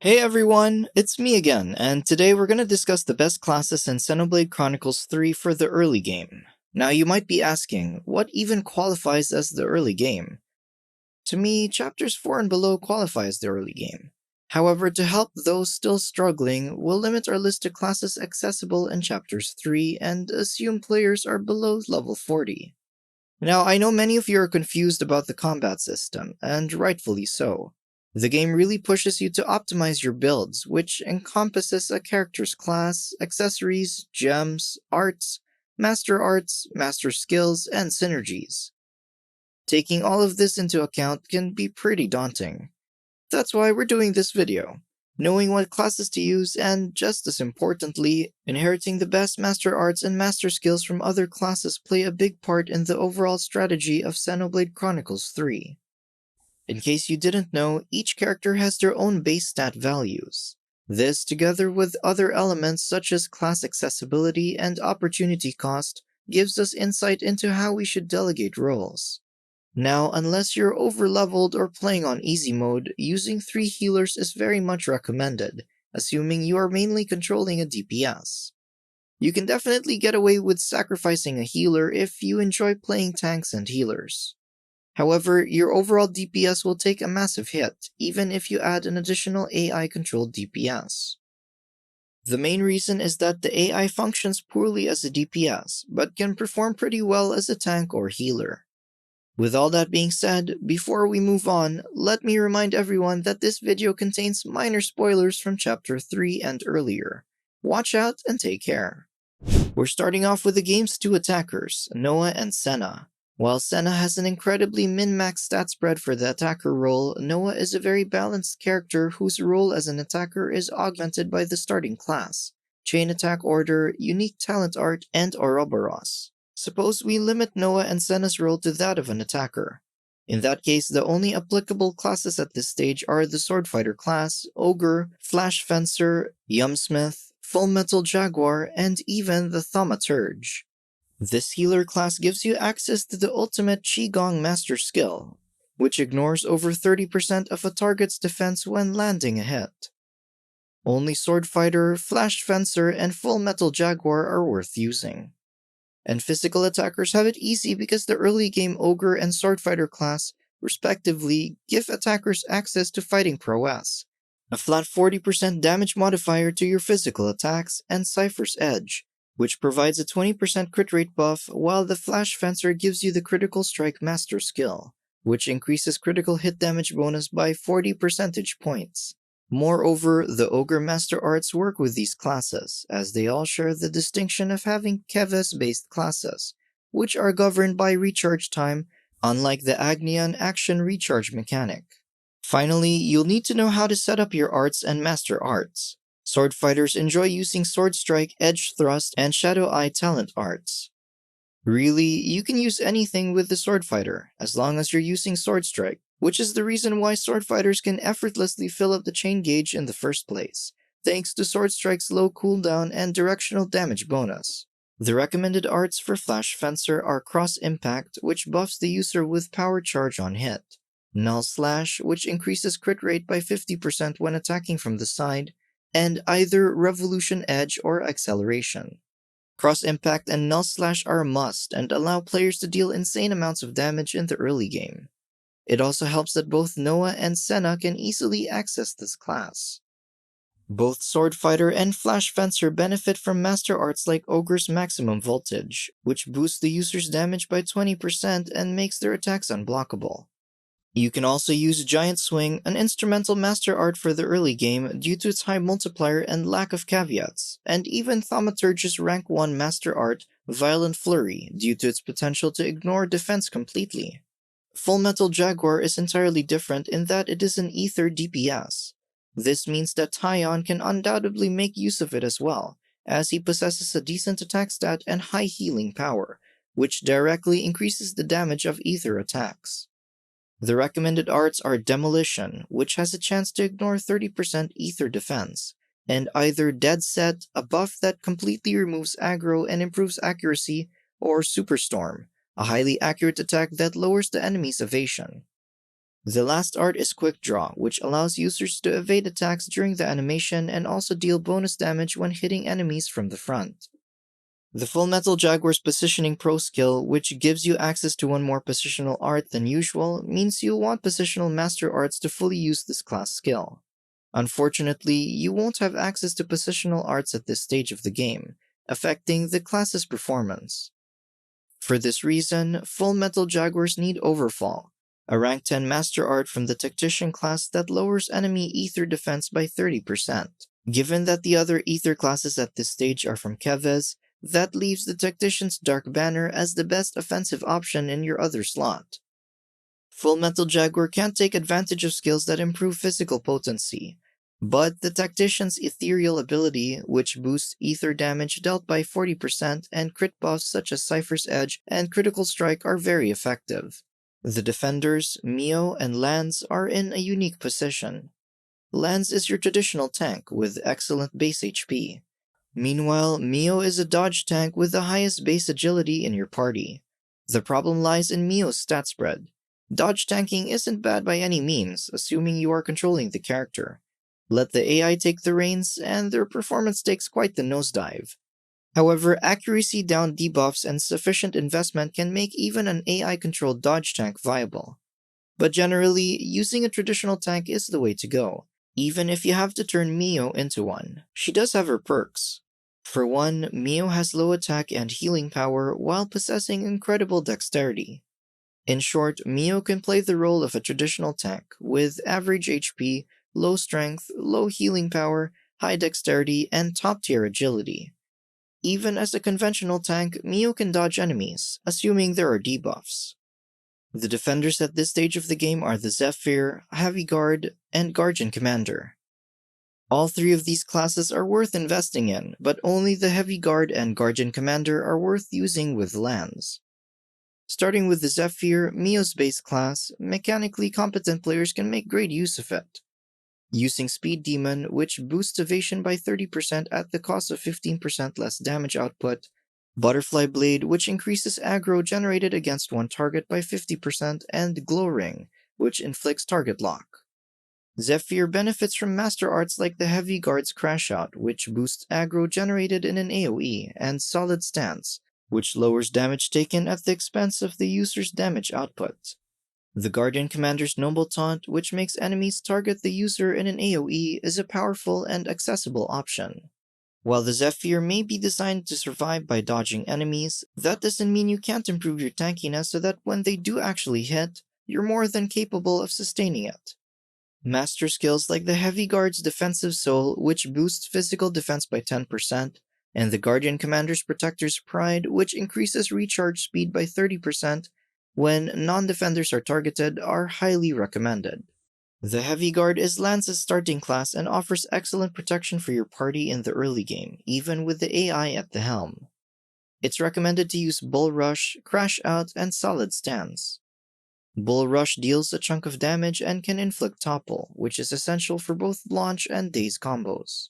Hey everyone, it's me again, and today we're going to discuss the best classes in Xenoblade Chronicles 3 for the early game. Now you might be asking, what even qualifies as the early game? To me, chapters 4 and below qualify as the early game. However, to help those still struggling, we'll limit our list to classes accessible in chapters 3 and assume players are below level 40. Now, I know many of you are confused about the combat system, and rightfully so. The game really pushes you to optimize your builds, which encompasses a character's class, accessories, gems, arts, master skills, and synergies. Taking all of this into account can be pretty daunting. That's why we're doing this video. Knowing what classes to use and, just as importantly, inheriting the best master arts and master skills from other classes play a big part in the overall strategy of Xenoblade Chronicles 3. In case you didn't know, each character has their own base stat values. This, together with other elements such as class accessibility and opportunity cost, gives us insight into how we should delegate roles. Now, unless you're over-leveled or playing on easy mode, using 3 healers is very much recommended, assuming you are mainly controlling a DPS. You can definitely get away with sacrificing a healer if you enjoy playing tanks and healers. However, your overall DPS will take a massive hit, even if you add an additional AI-controlled DPS. The main reason is that the AI functions poorly as a DPS, but can perform pretty well as a tank or healer. With all that being said, before we move on, let me remind everyone that this video contains minor spoilers from Chapter 3 and earlier. Watch out and take care. We're starting off with the game's 2 attackers, Noah and Senna. While Senna has an incredibly min-max stat spread for the attacker role, Noah is a very balanced character whose role as an attacker is augmented by the starting class, Chain Attack Order, Unique Talent Art, and Ouroboros. Suppose we limit Noah and Senna's role to that of an attacker. In that case, the only applicable classes at this stage are the Swordfighter class, Ogre, Flash Fencer, Yumsmith, Full Metal Jaguar, and even the Thaumaturge. This healer class gives you access to the ultimate Qigong Master skill, which ignores over 30% of a target's defense when landing a hit. Only Swordfighter, Flash Fencer, and Full Metal Jaguar are worth using. And physical attackers have it easy because the early game Ogre and Swordfighter class, respectively, give attackers access to fighting prowess, a flat 40% damage modifier to your physical attacks, and Cypher's Edge, which provides a 20% crit rate buff, while the Flash Fencer gives you the Critical Strike Master skill, which increases critical hit damage bonus by 40 percentage points. Moreover, the Ogre Master Arts work with these classes, as they all share the distinction of having Keves-based classes, which are governed by recharge time, unlike the Agnion action recharge mechanic. Finally, you'll need to know how to set up your arts and master arts. Sword fighters enjoy using Sword Strike, Edge Thrust, and Shadow Eye talent arts. Really, you can use anything with the Sword Fighter, as long as you're using Sword Strike, which is the reason why sword fighters can effortlessly fill up the chain gauge in the first place, thanks to Sword Strike's low cooldown and directional damage bonus. The recommended arts for Flash Fencer are Cross Impact, which buffs the user with Power Charge on hit, Null Slash, which increases crit rate by 50% when attacking from the side, and either Revolution Edge or Acceleration. Cross Impact and Null Slash are a must and allow players to deal insane amounts of damage in the early game. It also helps that both Noah and Senna can easily access this class. Both Swordfighter and Flash Fencer benefit from master arts like Ogre's Maximum Voltage, which boosts the user's damage by 20% and makes their attacks unblockable. You can also use Giant Swing, an instrumental master art for the early game due to its high multiplier and lack of caveats, and even Thaumaturge's rank 1 master art, Violent Flurry, due to its potential to ignore defense completely. Full Metal Jaguar is entirely different in that it is an ether DPS. This means that Taion can undoubtedly make use of it as well, as he possesses a decent attack stat and high healing power, which directly increases the damage of ether attacks. The recommended arts are Demolition, which has a chance to ignore 30% ether defense, and either Dead Set, a buff that completely removes aggro and improves accuracy, or Superstorm, a highly accurate attack that lowers the enemy's evasion. The last art is Quick Draw, which allows users to evade attacks during the animation and also deal bonus damage when hitting enemies from the front. The Full Metal Jaguar's Positioning Pro skill, which gives you access to one more positional art than usual, means you'll want Positional Master Arts to fully use this class skill. Unfortunately, you won't have access to positional arts at this stage of the game, affecting the class's performance. For this reason, Full Metal Jaguars need Overfall, a rank 10 Master Art from the Tactician class that lowers enemy ether defense by 30%. Given that the other ether classes at this stage are from Kevez, that leaves the Tactician's Dark Banner as the best offensive option in your other slot. Full Metal Jaguar can't take advantage of skills that improve physical potency, but the Tactician's Ethereal ability, which boosts ether damage dealt by 40%, and crit buffs such as Cypher's Edge and Critical Strike are very effective. The defenders, Mio and Lance, are in a unique position. Lance is your traditional tank with excellent base HP. Meanwhile, Mio is a dodge tank with the highest base agility in your party. The problem lies in Mio's stat spread. Dodge tanking isn't bad by any means, assuming you are controlling the character. Let the AI take the reins, and their performance takes quite the nosedive. However, accuracy down debuffs and sufficient investment can make even an AI-controlled dodge tank viable. But generally, using a traditional tank is the way to go, even if you have to turn Mio into one. She does have her perks. For one, Mio has low attack and healing power while possessing incredible dexterity. In short, Mio can play the role of a traditional tank with average HP, low strength, low healing power, high dexterity, and top-tier agility. Even as a conventional tank, Mio can dodge enemies, assuming there are debuffs. The defenders at this stage of the game are the Zephyr, Heavy Guard, and Guardian Commander. All three of these classes are worth investing in, but only the Heavy Guard and Guardian Commander are worth using with lands. Starting with the Zephyr, Mio's base class, mechanically competent players can make great use of it. Using Speed Demon, which boosts evasion by 30% at the cost of 15% less damage output, Butterfly Blade, which increases aggro generated against one target by 50%, and Glow Ring, which inflicts target lock. Zephyr benefits from Master Arts like the Heavy Guard's Crash Out, which boosts aggro generated in an AoE, and Solid Stance, which lowers damage taken at the expense of the user's damage output. The Guardian Commander's Noble Taunt, which makes enemies target the user in an AoE, is a powerful and accessible option. While the Zephyr may be designed to survive by dodging enemies, that doesn't mean you can't improve your tankiness so that when they do actually hit, you're more than capable of sustaining it. Master skills like the Heavy Guard's Defensive Soul, which boosts physical defense by 10%, and the Guardian Commander's Protector's Pride, which increases recharge speed by 30% when non-defenders are targeted, are highly recommended. The Heavy Guard is Lance's starting class and offers excellent protection for your party in the early game, even with the AI at the helm. It's recommended to use Bull Rush, Crash Out, and Solid Stance. Bull Rush deals a chunk of damage and can inflict Topple, which is essential for both launch and daze combos.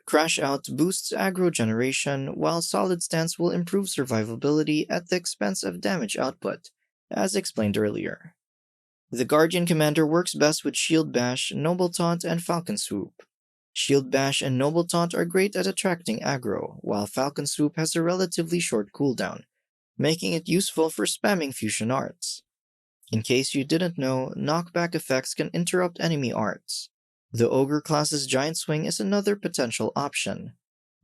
Crash Out boosts aggro generation, while Solid Stance will improve survivability at the expense of damage output, as explained earlier. The Guardian Commander works best with Shield Bash, Noble Taunt, and Falcon Swoop. Shield Bash and Noble Taunt are great at attracting aggro, while Falcon Swoop has a relatively short cooldown, making it useful for spamming fusion arts. In case you didn't know, knockback effects can interrupt enemy arts. The Ogre class's Giant Swing is another potential option.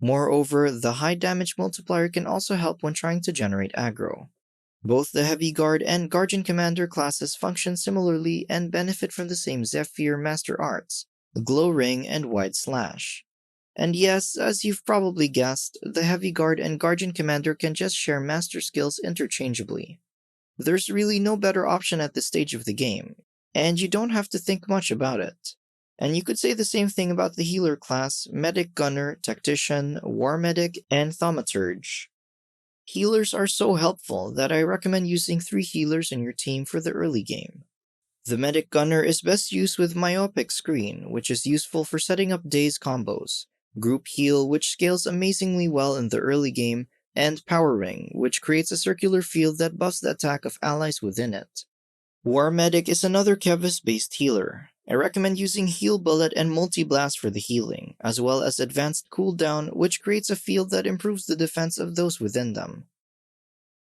Moreover, the high damage multiplier can also help when trying to generate aggro. Both the Heavy Guard and Guardian Commander classes function similarly and benefit from the same Zephyr Master Arts, Glow Ring and Wide Slash. And yes, as you've probably guessed, the Heavy Guard and Guardian Commander can just share master skills interchangeably. There's really no better option at this stage of the game, and you don't have to think much about it. And you could say the same thing about the Healer class, Medic Gunner, Tactician, War Medic, and Thaumaturge. Healers are so helpful that I recommend using 3 healers in your team for the early game. The Medic Gunner is best used with Myopic Screen, which is useful for setting up daze combos, Group Heal, which scales amazingly well in the early game, and Power Ring, which creates a circular field that buffs the attack of allies within it. War Medic is another Kevis-based healer. I recommend using Heal Bullet and Multi-Blast for the healing, as well as Advanced Cooldown, which creates a field that improves the defense of those within them.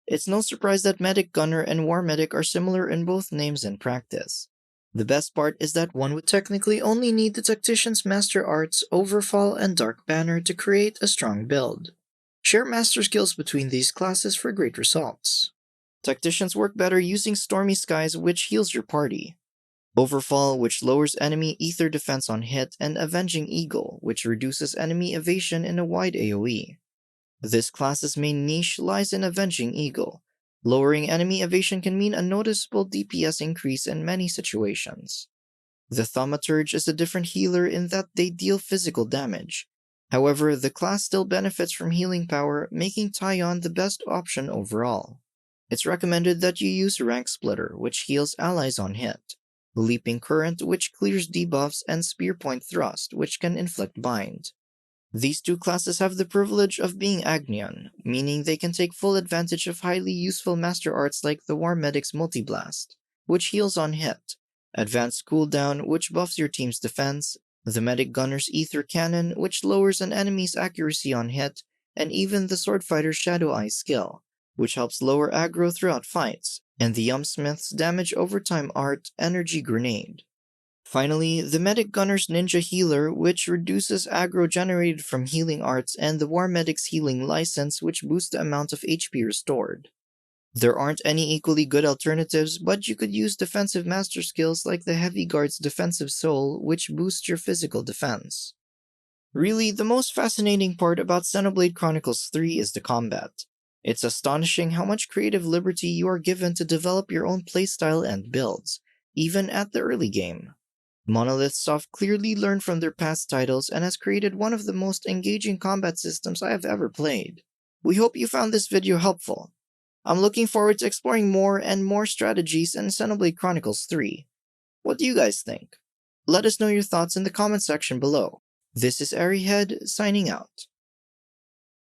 It's no surprise that Medic Gunner and War Medic are similar in both names and practice. The best part is that one would technically only need the Tactician's Master Arts, Overfall, and Dark Banner to create a strong build. Share master skills between these classes for great results. Tacticians work better using Stormy Skies, which heals your party. Overfall, which lowers enemy ether defense on hit, and Avenging Eagle, which reduces enemy evasion in a wide AoE. This class's main niche lies in Avenging Eagle. Lowering enemy evasion can mean a noticeable DPS increase in many situations. The Thaumaturge is a different healer in that they deal physical damage. However, the class still benefits from healing power, making Taion the best option overall. It's recommended that you use Rank Splitter, which heals allies on hit, Leaping Current, which clears debuffs, and Spearpoint Thrust, which can inflict bind. These two classes have the privilege of being Agnion, meaning they can take full advantage of highly useful master arts like the War Medic's Multi-Blast, which heals on hit, Advanced Cooldown, which buffs your team's defense, the Medic Gunner's Ether Cannon, which lowers an enemy's accuracy on hit, and even the Swordfighter's Shadow Eye skill, which helps lower aggro throughout fights, and the Yumsmith's Damage Overtime art, Energy Grenade. Finally, the Medic Gunner's Ninja Healer, which reduces aggro generated from healing arts, and the War Medic's Healing License, which boosts the amount of HP restored. There aren't any equally good alternatives, but you could use defensive master skills like the Heavy Guard's Defensive Soul, which boosts your physical defense. Really, the most fascinating part about Xenoblade Chronicles 3 is the combat. It's astonishing how much creative liberty you are given to develop your own playstyle and builds, even at the early game. Monolith Soft clearly learned from their past titles and has created one of the most engaging combat systems I have ever played. We hope you found this video helpful. I'm looking forward to exploring more and more strategies in Xenoblade Chronicles 3. What do you guys think? Let us know your thoughts in the comment section below. This is Arihead, signing out.